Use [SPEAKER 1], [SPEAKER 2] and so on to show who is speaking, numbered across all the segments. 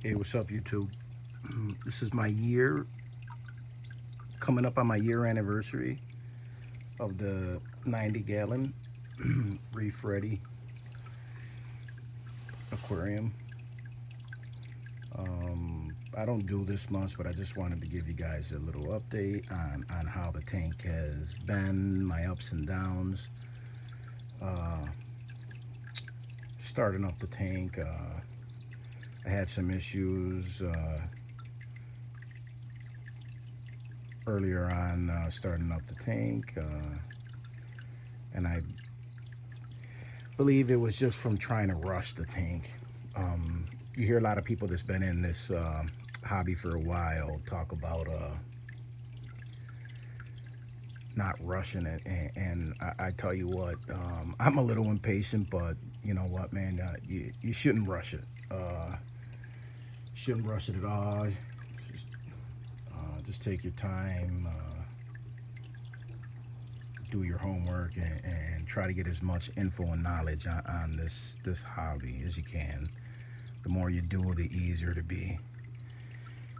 [SPEAKER 1] Hey, what's up, YouTube? This is my year, coming up on my year anniversary of the 90-gallon reef ready aquarium. I don't do this much, but I just wanted to give you guys a little update on how the tank has been, my ups and downs. Uh, Starting up the tank, I had some issues earlier on starting up the tank, and I believe it was just from trying to rush the tank. You hear a lot of people that's been in this hobby for a while talk about not rushing it, and I tell you what, I'm a little impatient, but you know what, man, you shouldn't rush it. Shouldn't rush it at all. Just, just take your time, do your homework, and try to get as much info and knowledge on this hobby as you can. The more you do, the easier to be.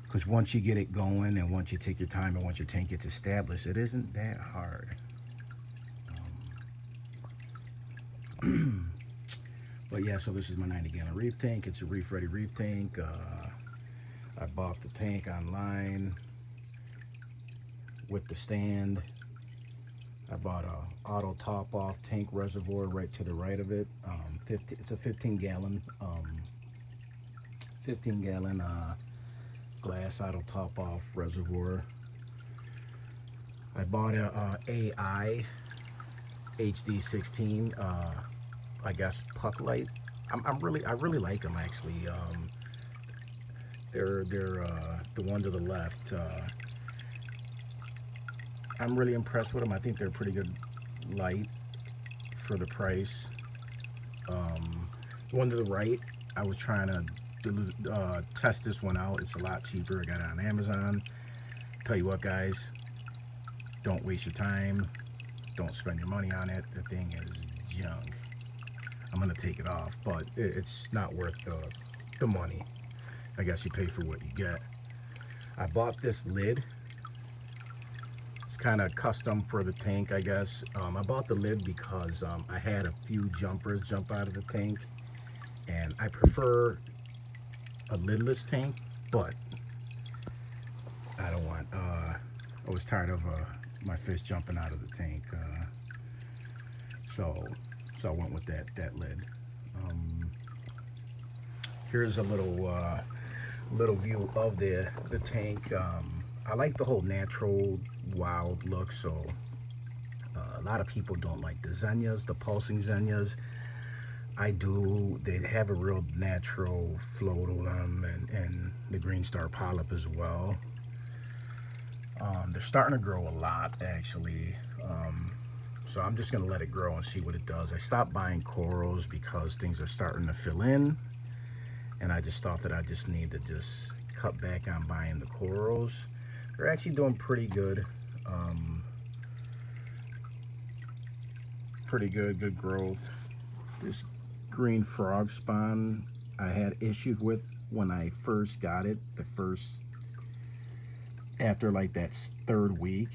[SPEAKER 1] Because once you get it going, and once you take your time, and once your tank gets established, it isn't that hard. But yeah, so this is my 90-gallon reef tank. It's a reef ready reef tank. I bought the tank online with the stand. I bought a auto top off tank reservoir right to the right of it. It's a 15 gallon glass auto top off reservoir. I bought a AI HD16, I guess puck light. I really like them actually. They're the one to the left. I'm really impressed with them. I think they're pretty good light for the price. The one to the right, I was trying to test this one out. It's a lot cheaper. I got it on Amazon. Tell you what, guys, don't waste your time. Don't spend your money on it. The thing is junk. I'm gonna take it off, but it's not worth the money. I guess you pay for what you get. I bought this lid. It's kind of custom for the tank, I guess. I bought the lid because I had a few jumpers jump out of the tank, and I prefer a lidless tank, but I don't want. I was tired of my fish jumping out of the tank, so I went with that lid. Here's a little view of the tank. I like the whole natural wild look, so a lot of people don't like the zinnias, the pulsing zinnias. I do. They have a real natural flow to them, and the green star polyp as well. They're starting to grow a lot, actually. So I'm just gonna let it grow and see what it does. I stopped buying corals because things are starting to fill in, and I just thought that I just need to just cut back on buying the corals. They're actually doing pretty good. Pretty good growth. This green frog spawn I had issues with when I first got it. After like that third week,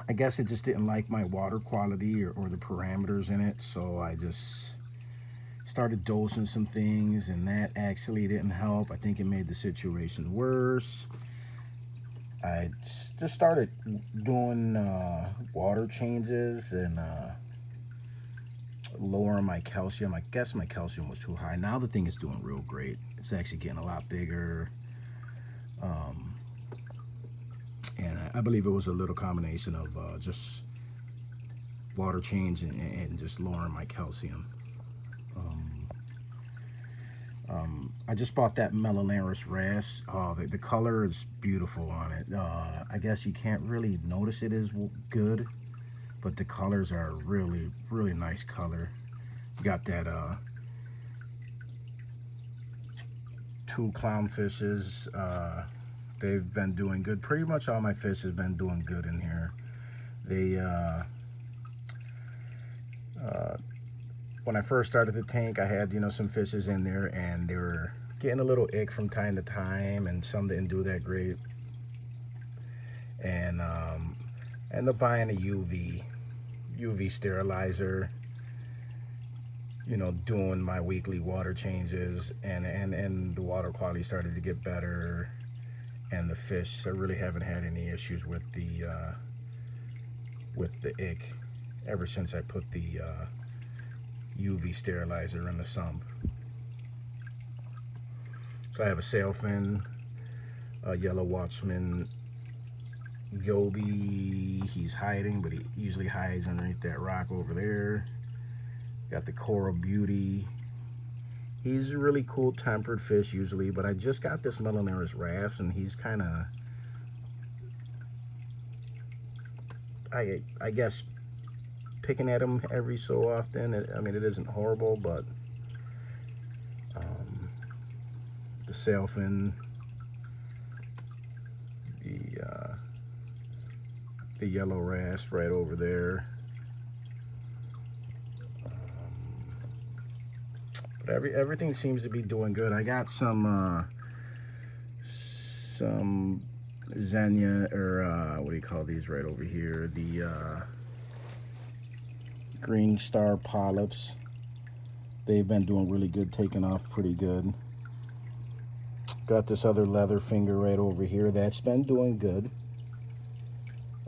[SPEAKER 1] I guess it just didn't like my water quality or the parameters in it, so I just started dosing some things, and that actually didn't help. I think it made the situation worse. I just started doing water changes and lowering my calcium. I guess my calcium was too high. Now the thing is doing real great. It's actually getting a lot bigger. And I believe it was a little combination of just water change and just lowering my calcium. I just bought that Melanaris Rash. The color is beautiful on it. I guess you can't really notice it is good, but the colors are really nice color. You got that two clownfishes. They've been doing good. Pretty much all my fish have been doing good in here. They when I first started the tank, I had some fishes in there, and they were getting a little ick from time to time, and some didn't do that great. And end up buying a UV sterilizer. You know, doing my weekly water changes, and the water quality started to get better, and the fish, I really haven't had any issues with the ick ever since I put the UV sterilizer in the sump. So I have a sailfin, a yellow watchman goby. He's hiding, but he usually hides underneath that rock over there. Got the coral beauty. He's a really cool tempered fish usually, but I just got this Melanurus wrasse, and he's kind of, I guess, picking at him every so often. I mean, it isn't horrible, but the sailfin, the yellow wrasse right over there. But everything seems to be doing good. I got some Xenia, or what do you call these right over here? The green star polyps. They've been doing really good, taking off pretty good. Got this other leather finger right over here. That's been doing good.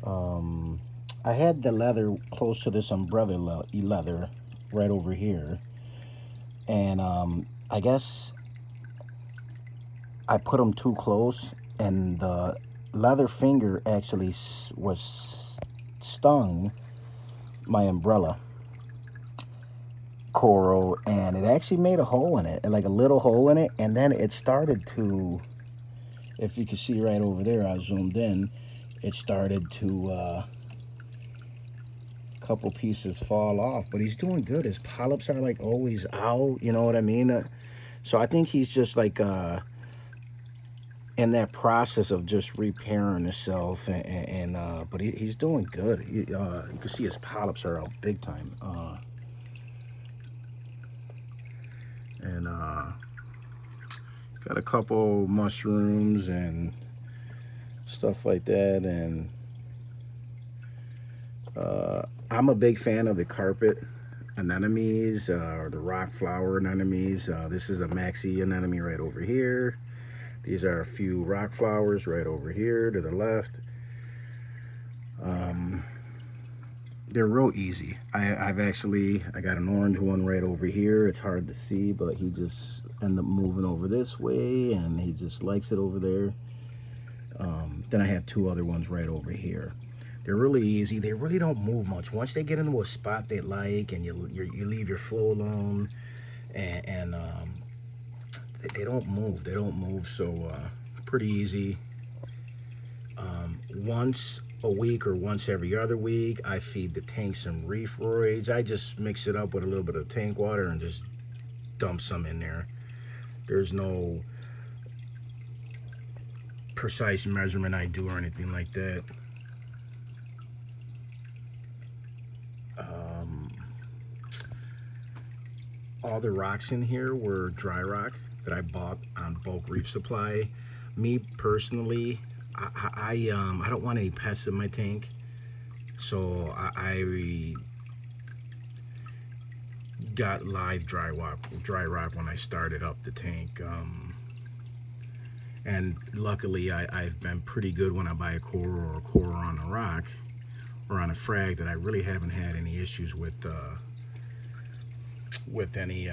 [SPEAKER 1] I had the leather close to this umbrella leather right over here. And I guess I put them too close, and the leather finger actually was stung my umbrella coral, and it actually made a hole in it, like a little hole in it, and then it started to, if you can see right over there, I zoomed in, it started to a couple pieces fall off, but he's doing good. His polyps are like always out, you know what I mean? So I think he's just like in that process of just repairing himself, and but he's doing good. You can see his polyps are out big time. And got a couple mushrooms and stuff like that, and I'm a big fan of the carpet anemones, or the rock flower anemones. This is a maxi anemone right over here. These are a few rock flowers right over here to the left. They're real easy. I got an orange one right over here. It's hard to see, but he just ended up moving over this way, and he just likes it over there. Then I have two other ones right over here. They're really easy. They really don't move much. Once they get into a spot they like, and you leave your flow alone, and they don't move. They don't move. So pretty easy. Once a week or once every other week, I feed the tank some reef roids. I just mix it up with a little bit of tank water and just dump some in there. There's no precise measurement I do or anything like that. All the rocks in here were dry rock that I bought on bulk reef supply. Me personally, I don't want any pests in my tank, so I got live dry rock when I started up the tank. And luckily I've been pretty good when I buy a coral or a coral on a rock or on a frag, that I really haven't had any issues with any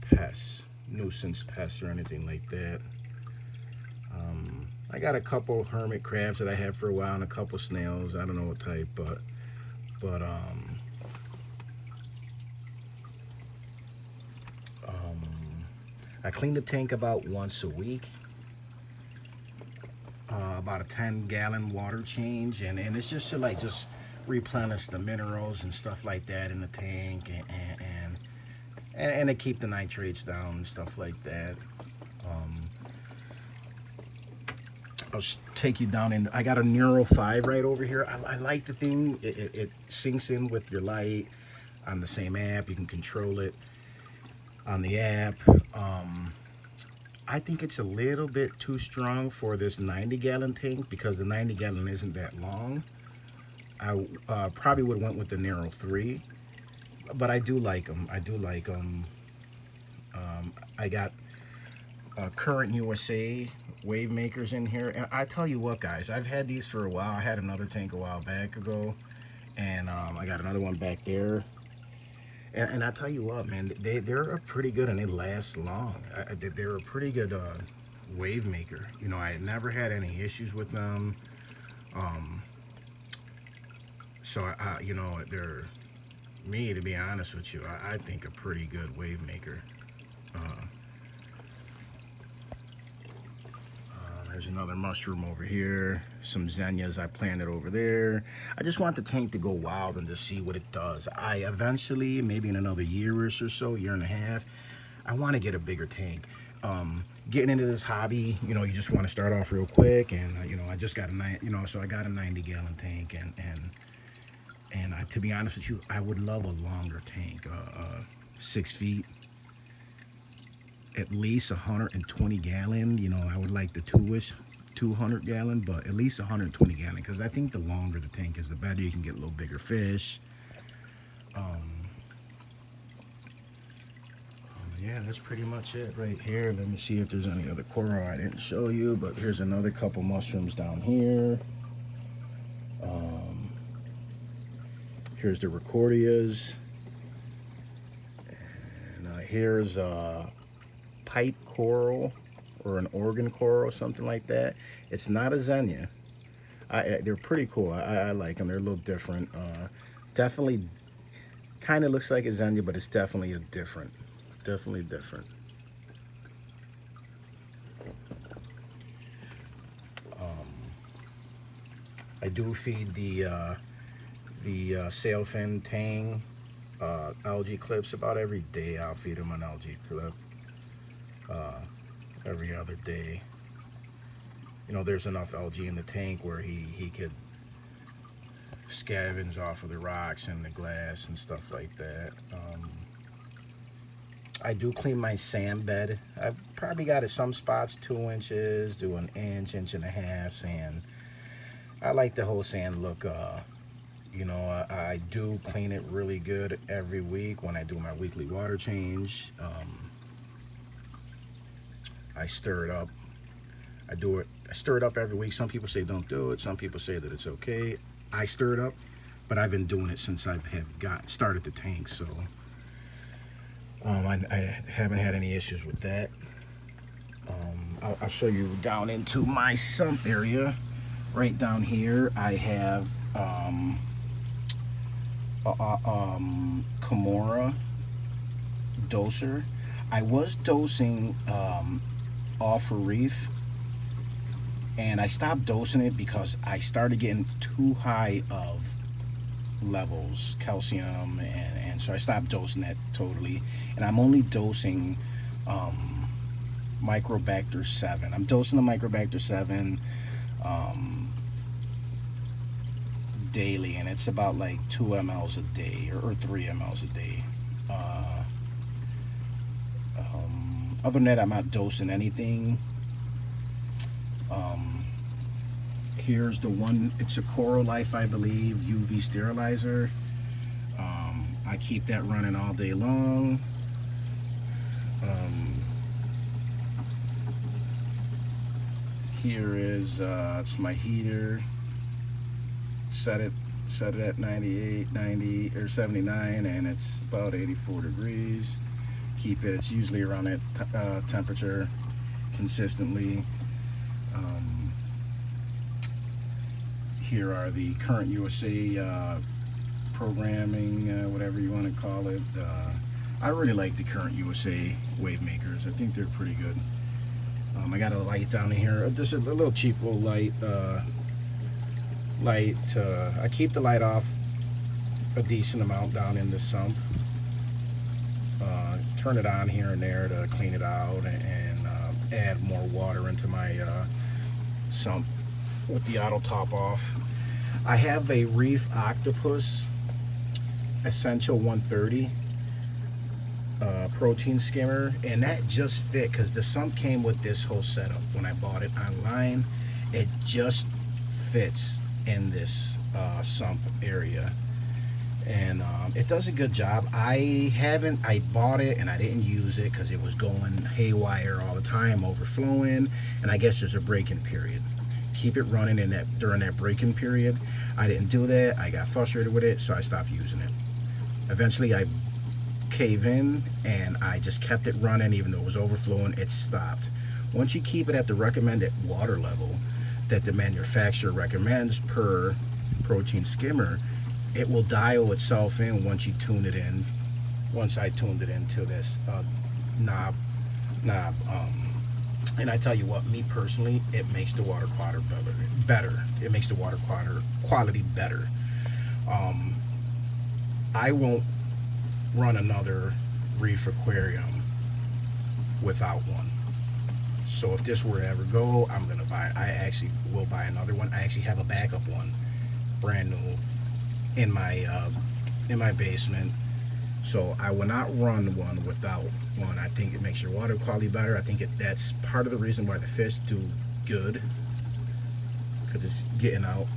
[SPEAKER 1] pests, nuisance pests or anything like that. I got a couple hermit crabs that I had for a while, and a couple snails. I don't know what type, but I clean the tank about once a week. About a 10-gallon water change, and it's just to just replenish the minerals and stuff like that in the tank, and to keep the nitrates down and stuff like that. I'll take you down in. I got a Neuro 5 right over here. I like the thing. It syncs in with your light on the same app. You can control it on the app. I think it's a little bit too strong for this 90-gallon tank because the 90-gallon isn't that long. I probably would have went with the Narrow 3, but I do like them. I do like them. I got Current USA wave makers in here, and I tell you what, guys, I've had these for a while. I had another tank a while back ago, and I got another one back there. And I tell you what, man, they're pretty good and they last long. They're a pretty good wave maker. You know, I never had any issues with them. So you know, they're, me, to be honest with you, I think a pretty good wave maker. There's another mushroom over here. Some zinnias I planted over there. I just want the tank to go wild and to see what it does. I eventually, maybe in another year or so, year and a half, I want to get a bigger tank. Getting into this hobby, you know, you just want to start off real quick, and you know, I just got so I got a 90-gallon tank, and to be honest with you, I would love a longer tank, 6 feet. At least 120 gallon. You know, I would like the 200 gallon, but at least 120 gallon, because I think the longer the tank is, the better. You can get a little bigger fish. Yeah, that's pretty much it right here. Let me see if there's any other coral I didn't show you, but here's another couple mushrooms down here. Here's the Recordias, and here's pipe coral or an organ coral, something like that. It's not a zinnia. They're pretty cool. I like them. They're a little different. Definitely kind of looks like a zinnia, but it's definitely different. Definitely different. I do feed the sailfin tang algae clips about every day. I'll feed them an algae clip. Every other day. You know, there's enough algae in the tank where he could scavenge off of the rocks and the glass and stuff like that. I do clean my sand bed. I've probably got at some spots 2 inches to an inch, inch and a half sand. I like the whole sand look. You know, I do clean it really good every week when I do my weekly water change. I stir it up. I stir it up every week. Some people say don't do it. Some people say that it's okay. I stir it up, but I've been doing it since I have started the tank, so I haven't had any issues with that. I'll show you down into my sump area. Right down here, I have Kimura doser. I was dosing off a reef, and I stopped dosing it because I started getting too high of levels, calcium, and so I stopped dosing that totally, and I'm only dosing Microbacter 7. I'm dosing the Microbacter 7 daily, and it's about like 2 mLs a day or 3 mLs a day. Other than that, I'm not dosing anything. Here's the one, it's a Coral Life, I believe, UV sterilizer. I keep that running all day long. Here is it's my heater. Set it at 98, 90 or 79, and it's about 84 degrees. Keep it, it's usually around that temperature consistently. Here are the Current USA programming, whatever you want to call it. I really like the Current USA wave makers. I think they're pretty good. I got a light down here, just a little cheap little light. I keep the light off a decent amount down in the sump. Turn it on here and there to clean it out and add more water into my sump with the auto top off. I have a Reef Octopus Essential 130. protein skimmer, and that just fit because the sump came with this whole setup. When I bought it online, it just fits in this sump area, and it does a good job. I bought it and I didn't use it because it was going haywire all the time, overflowing, and I guess there's a break-in period. Keep it running during that break-in period. I didn't do that. I got frustrated with it, so I stopped using it. Eventually I cave in and I just kept it running. Even though it was overflowing, it stopped. Once you keep it at the recommended water level that the manufacturer recommends per protein skimmer, it will dial itself in once you tune it in. Once I tuned it into this knob, and I tell you what, me personally, it makes the water quality better. It makes the water quality better. I won't run another reef aquarium without one. So if this were to ever go, I'm gonna buy. I actually will buy another one. I actually have a backup one, brand new, in my basement. So I will not run one without one. I think it makes your water quality better. I think that's part of the reason why the fish do good, because it's getting out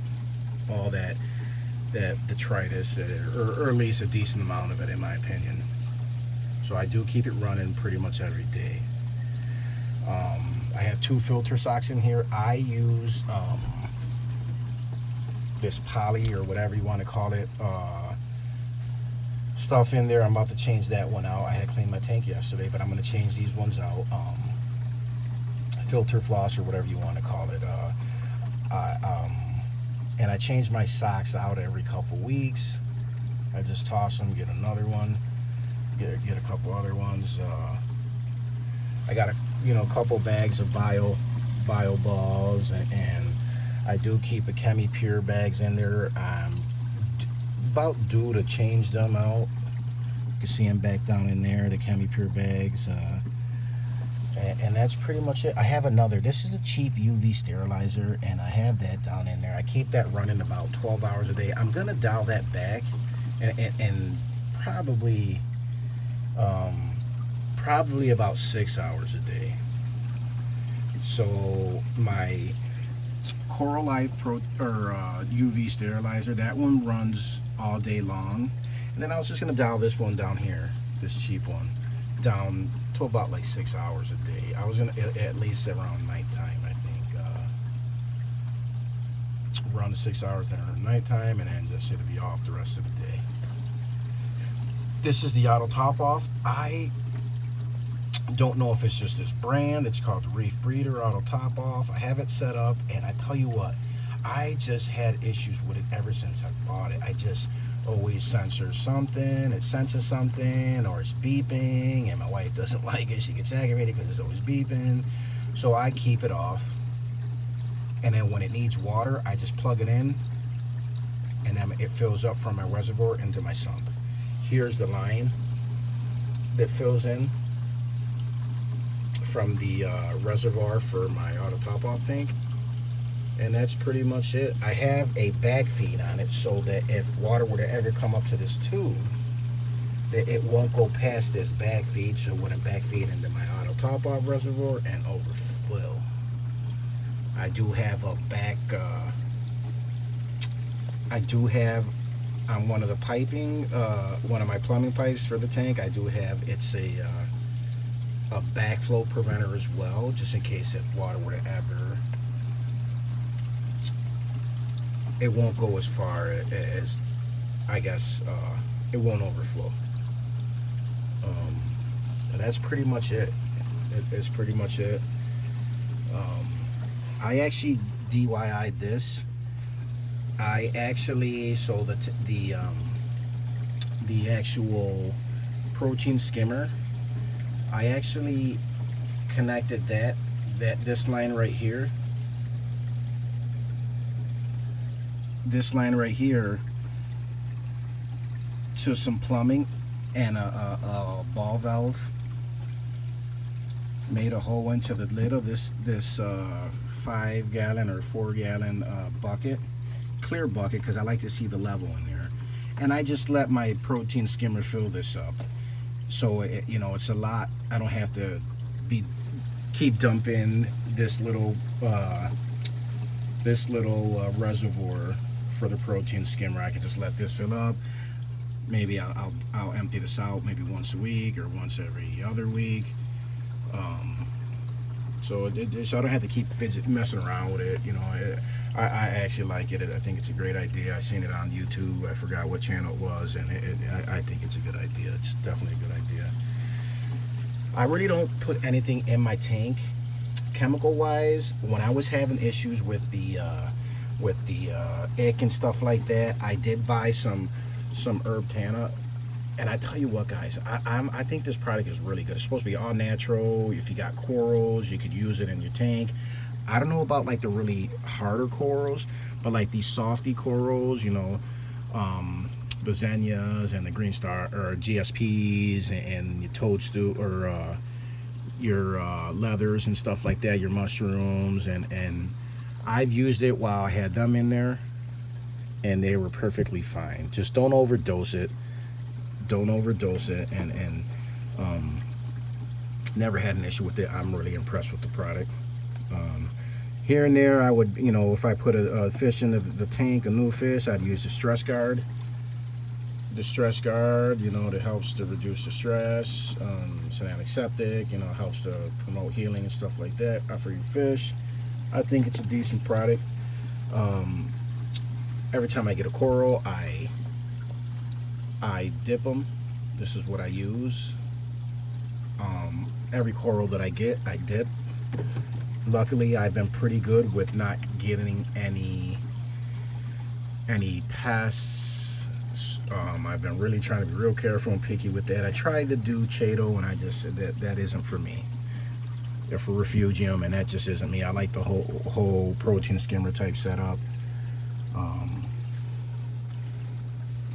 [SPEAKER 1] all that detritus, or at least a decent amount of it, in my opinion. So I do keep it running pretty much every day. I have 2 filter socks in here. I use this poly, or whatever you want to call it, stuff in there. I'm about to change that one out. I had cleaned my tank yesterday, but I'm going to change these ones out. Filter floss, or whatever you want to call it. And I change my socks out every couple weeks. I just toss them, get another one, get a couple other ones. I got a couple bags of bio balls, and I do keep a Chemi Pure bags in there. I'm about due to change them out. You can see them back down in there, the Chemi Pure bags. And that's pretty much it. I have another. This is a cheap UV sterilizer, and I have that down in there. I keep that running about 12 hours a day. I'm gonna dial that back, and probably about 6 hours a day. So my Coral Life UV sterilizer, that one runs all day long. And then I was just gonna dial this one down here, this cheap one, down to about like 6 hours a day. I was gonna at least around nighttime, I think, run 6 hours during nighttime, and then just it'll be off the rest of the day. This is the auto top off. I don't know if it's just this brand. It's called the Reef Breeder Auto Top Off. I have it set up, and I tell you what, I just had issues with it ever since I bought it. I just always censor something. It senses something, or it's beeping, and my wife doesn't like it. She gets aggravated because it's always beeping. So I keep it off, and then when it needs water, I just plug it in, and then it fills up from my reservoir into my sump. Here's the line that fills in from the reservoir for my auto top off tank, and that's pretty much it. I have a back feed on it so that if water were to ever come up to this tube, that it won't go past this back feed, so it wouldn't back feed into my auto top off reservoir and overflow. I do have a back I do have on one of the piping, one of my plumbing pipes for the tank, I do have, it's a backflow preventer as well, just in case if water were to ever, it won't go as far as, I guess, it won't overflow. And that's pretty much it. It's pretty much it. I actually DIY'd this. I actually, so the actual protein skimmer, I actually connected this line right here, to some plumbing and a ball valve. Made a hole into the lid of this 5-gallon or 4-gallon bucket, clear bucket, because I like to see the level in there. And I just let my protein skimmer fill this up. So you know, it's a lot. I don't have to be keep dumping this little reservoir for the protein skimmer. I can just let this fill up. Maybe I'll empty this out maybe once a week or once every other week. So I don't have to keep messing around with it. You know, I actually like it. I think it's a great idea. I seen it on YouTube. I forgot what channel it was, and I think it's a good idea. It's definitely a good idea. I really don't put anything in my tank chemical wise. When I was having issues with the ick and stuff like that, I did buy some herb tanner. And I tell you what, guys, I think this product is really good. It's supposed to be all natural. If you got corals, you could use it in your tank. I don't know about like the really harder corals, but like these softy corals, you know, the zinnias and the green star or GSPs and your toadstool or your leathers and stuff like that, your mushrooms, and I've used it while I had them in there, and they were perfectly fine. Just don't overdose it. Don't overdose it, and never had an issue with it. I'm really impressed with the product. Here and there, I would, you know, if I put a fish in the tank, a new fish, I'd use the stress guard. The stress guard, you know, that helps to reduce the stress. It's an antiseptic, you know, helps to promote healing and stuff like that for your fish. I think it's a decent product. Every time I get a coral, I dip them. This is what I use. Every coral that I get, I dip. Luckily, I've been pretty good with not getting any pests. I've been really trying to be real careful and picky with that. I tried to do Chaeto, and I just said that isn't for me. They're for refugium, and that just isn't me. I like the whole protein skimmer type setup.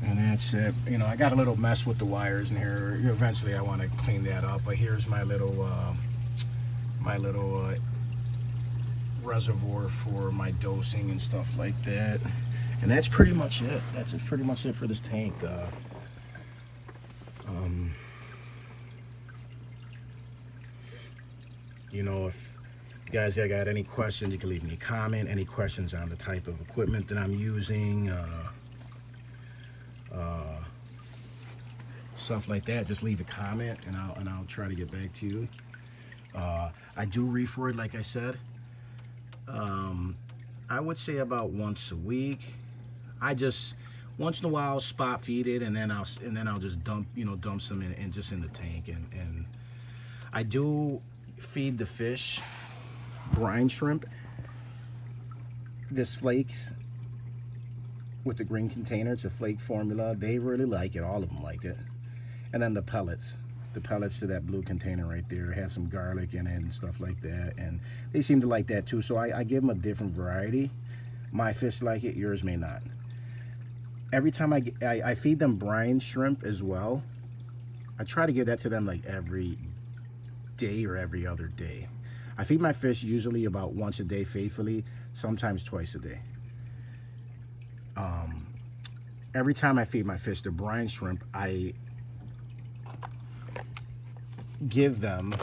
[SPEAKER 1] And that's it. You know, I got a little mess with the wires in here. Eventually, I want to clean that up. But here's my little reservoir for my dosing and stuff like that. And that's pretty much it. That's pretty much it for this tank. You know, if you guys got any questions, you can leave me a comment. Any questions on the type of equipment that I'm using, stuff like that, just leave a comment and I'll try to get back to you. I do reef it, like I said. I would say about once a week. I just once in a while spot feed it, and then I'll just dump some in just in the tank, and I do feed the fish brine shrimp. This flakes with the green container. It's a flake formula. They really like it. All of them like it. And then the pellets to that blue container right there. It has some garlic in it and stuff like that, and they seem to like that too. So I give them a different variety. My fish like it, yours may not. Every time I feed them brine shrimp as well. I try to give that to them like every day or every other day. I feed my fish usually about once a day faithfully, sometimes twice a day. Every time I feed my fish the brine shrimp, I give them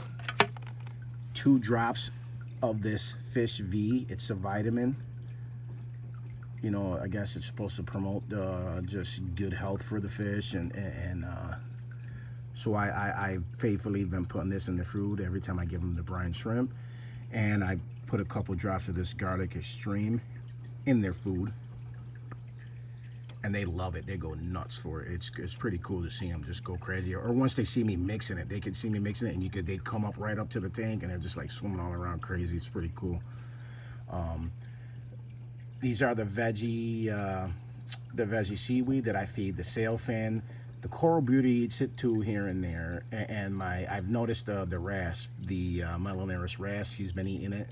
[SPEAKER 1] 2 drops of this Fish V. It's a vitamin. You know, I guess it's supposed to promote just good health for the fish, and so I faithfully been putting this in the food every time I give them the brine shrimp, and I put a couple drops of this garlic extreme in their food, and they love it. They go nuts for it. It's pretty cool to see them just go crazy. Or once they see me mixing it, they could see me mixing it, and they'd come up right up to the tank, and they're just like swimming all around crazy. It's pretty cool. These are the veggie seaweed that I feed the sailfin. The coral beauty eats it too here and there, and I've noticed the wrasse, the Melanaris wrasse. He's been eating it,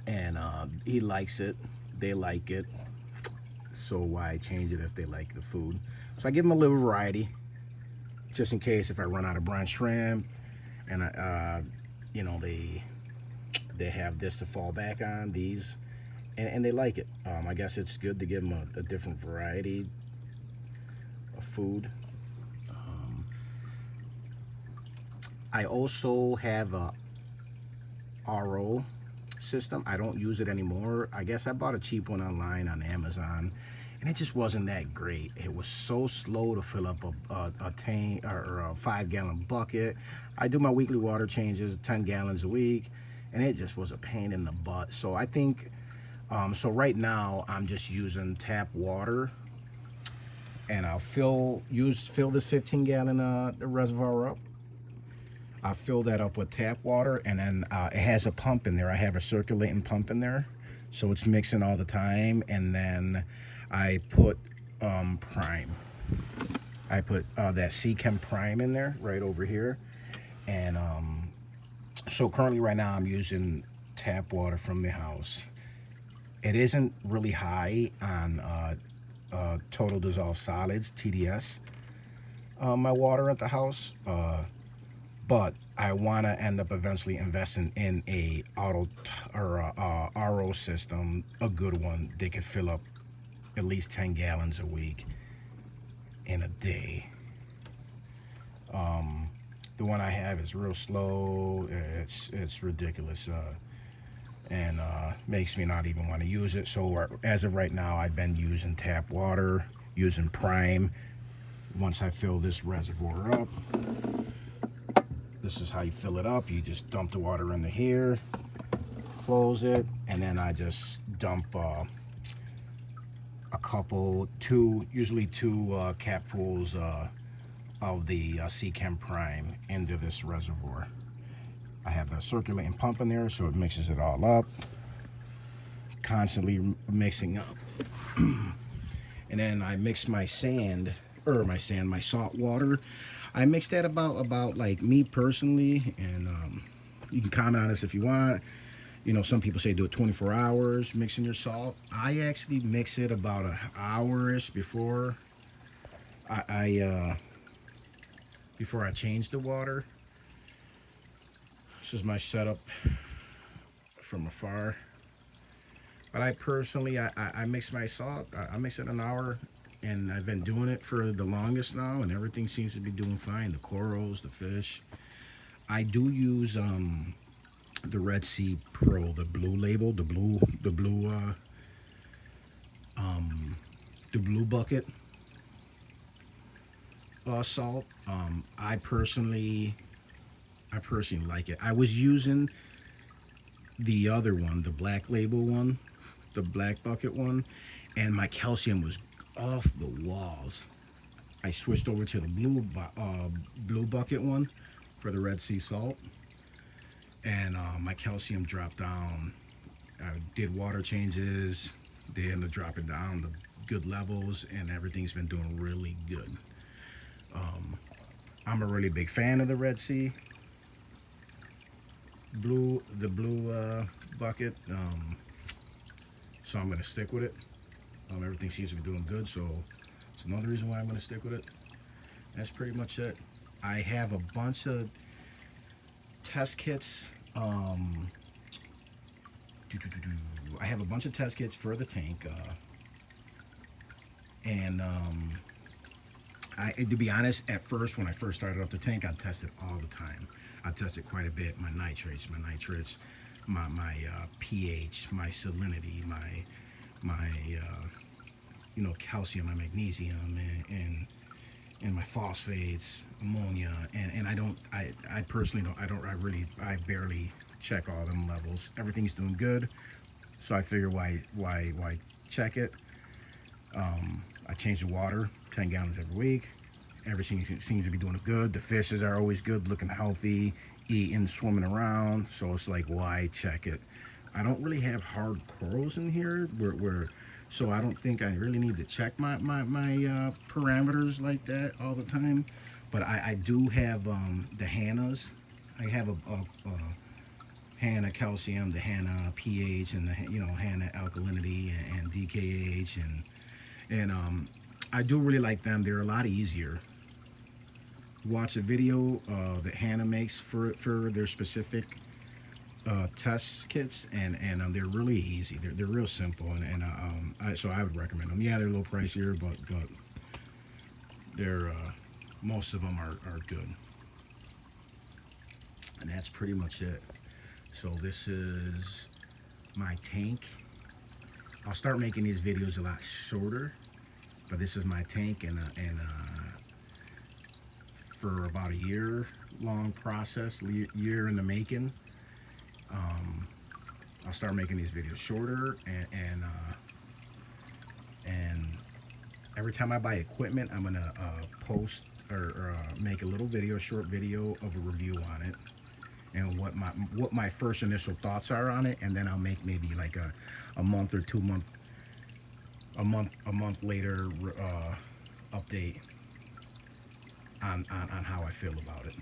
[SPEAKER 1] and he likes it. They like it. So why change it if they like the food? So I give them a little variety, just in case if I run out of brine shrimp, and you know, they have this to fall back on, these, and they like it. I guess it's good to give them a different variety of food. I also have a RO system. I don't use it anymore. I guess I bought a cheap one online on Amazon, and it just wasn't that great. It was so slow to fill up a tank or a 5-gallon bucket. I do my weekly water changes, 10 gallons a week, and it just was a pain in the butt. So I think, so right now I'm just using tap water, and I'll fill this 15-gallon reservoir up. I fill that up with tap water, and then it has a pump in there. I have a circulating pump in there, so it's mixing all the time. And then I put prime. I put that Chem prime in there right over here. And so currently right now I'm using tap water from the house. It isn't really high on total dissolved solids, TDS, my water at the house. But I want to end up eventually investing in a RO system, a good one. They could fill up at least 10 gallons a week in a day. The one I have is real slow. It's ridiculous, and makes me not even want to use it. So as of right now, I've been using tap water, using prime. Once I fill this reservoir up, this is how you fill it up. You just dump the water into here, close it, and then I just dump usually two capfuls of the Chem prime into this reservoir. I have the circulating pump in there, so it mixes it all up, constantly mixing up. And then I mix my my salt water. I mix that about like me personally, and you can comment on this if you want. You know, some people say do it 24 hours mixing your salt. I actually mix it about an hour-ish before I change the water. This is my setup from afar. But I personally, I mix my salt. I mix it an hour. And I've been doing it for the longest now, and everything seems to be doing fine. The corals, the fish. I do use the Red Sea Pro, the blue label, the blue bucket salt. I personally like it. I was using the other one, the black label one, the black bucket one, and my calcium was off the walls. I switched over to the blue bucket one for the Red Sea salt, and my calcium dropped down. I did water changes, they ended up dropping down to good levels, and everything's been doing really good. I'm a really big fan of the Red Sea blue bucket, so I'm gonna stick with it. Everything seems to be doing good, so it's another reason why I'm going to stick with it. That's pretty much it. I have a bunch of test kits. I have a bunch of test kits for the tank, and to be honest, at first, when I first started up the tank, I tested all the time. I tested quite a bit. My nitrates, my pH, my salinity, my calcium, my magnesium, and my phosphates, ammonia, and I personally I barely check all them levels. Everything's doing good, so I figure why check it. I change the water 10 gallons every week. Everything seems to be doing good. The fishes are always good, looking healthy, eating, swimming around. So it's like, why check it? I don't really have hard corals in here, so I don't think I really need to check my parameters like that all the time. But I do have the HANAs. I have a HANA calcium, the HANA pH, and the HANA alkalinity and DKH, and I do really like them. They're a lot easier. Watch a video that HANA makes for their specific test kits, and they're really easy. They're real simple, so I would recommend them. Yeah, they're a little pricier, but they're most of them are good. And that's pretty much it. So this is my tank. I'll start making these videos a lot shorter, but this is my tank, and for about a year long process, year in the making. I'll start making these videos shorter, and every time I buy equipment, I'm gonna post or make a little video, short video of a review on it, and what my first initial thoughts are on it, and then I'll make maybe like a month or 2 month, a month later update on how I feel about it,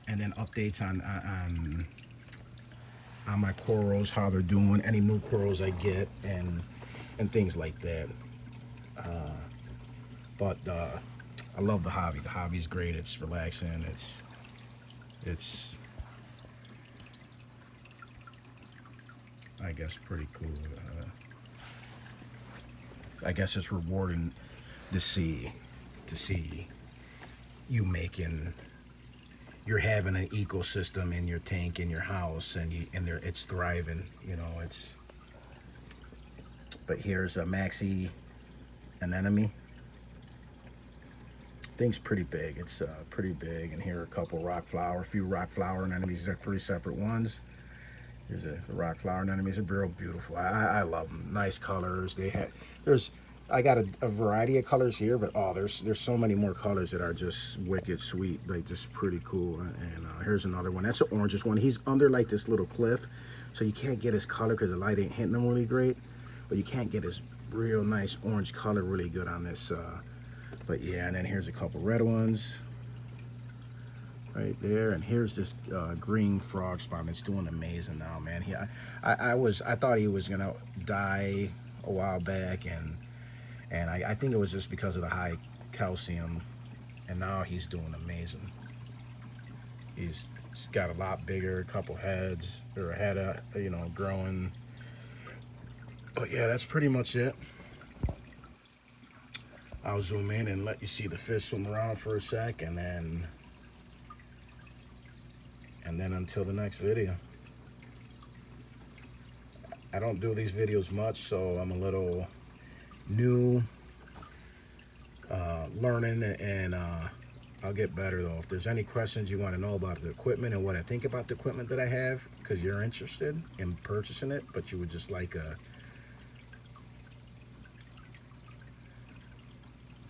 [SPEAKER 1] and then updates on my corals, how they're doing, any new corals I get, and things like that. But I love the hobby. The hobby's great. It's relaxing. It's I guess pretty cool. I guess it's rewarding to see you you're having an ecosystem in your tank, in your house, and it's thriving, you know. But here's a maxi anemone. Thing's pretty big. It's pretty big. And here are a few rock flower anemones. These are 3 separate ones. Here's the rock flower anemones. Are real beautiful. I love them. Nice colors. I got a variety of colors here, but there's so many more colors that are just wicked sweet, like just pretty cool. And here's another one. That's the orangest one. He's under like this little cliff, so you can't get his color because the light ain't hitting him really great. But you can't get his real nice orange color really good on this. But yeah, and then here's a couple red ones right there, and here's this green frog spawn. It's doing amazing now, man. I thought he was gonna die a while back, and I think it was just because of the high calcium, and now he's doing amazing. He's got a lot bigger, a couple heads, or a head, you know, growing. But yeah, that's pretty much it. I'll zoom in and let you see the fish swim around for a sec, and then until the next video. I don't do these videos much, so I'm a little new, learning, and I'll get better though. If there's any questions you want to know about the equipment and what I think about the equipment that I have, because you're interested in purchasing it, but you would just like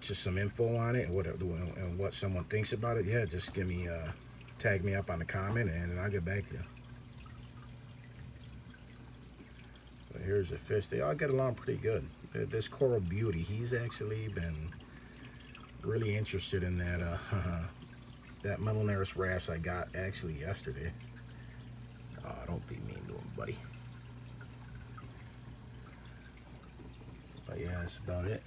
[SPEAKER 1] just some info on it and what someone thinks about it, yeah, just tag me up on the comment, and I'll get back to you. So here's the fish. They all get along pretty good. This Coral Beauty, he's actually been really interested in that Melanurus wrasse I got actually yesterday. Don't be mean to him, buddy. But yeah, that's about it.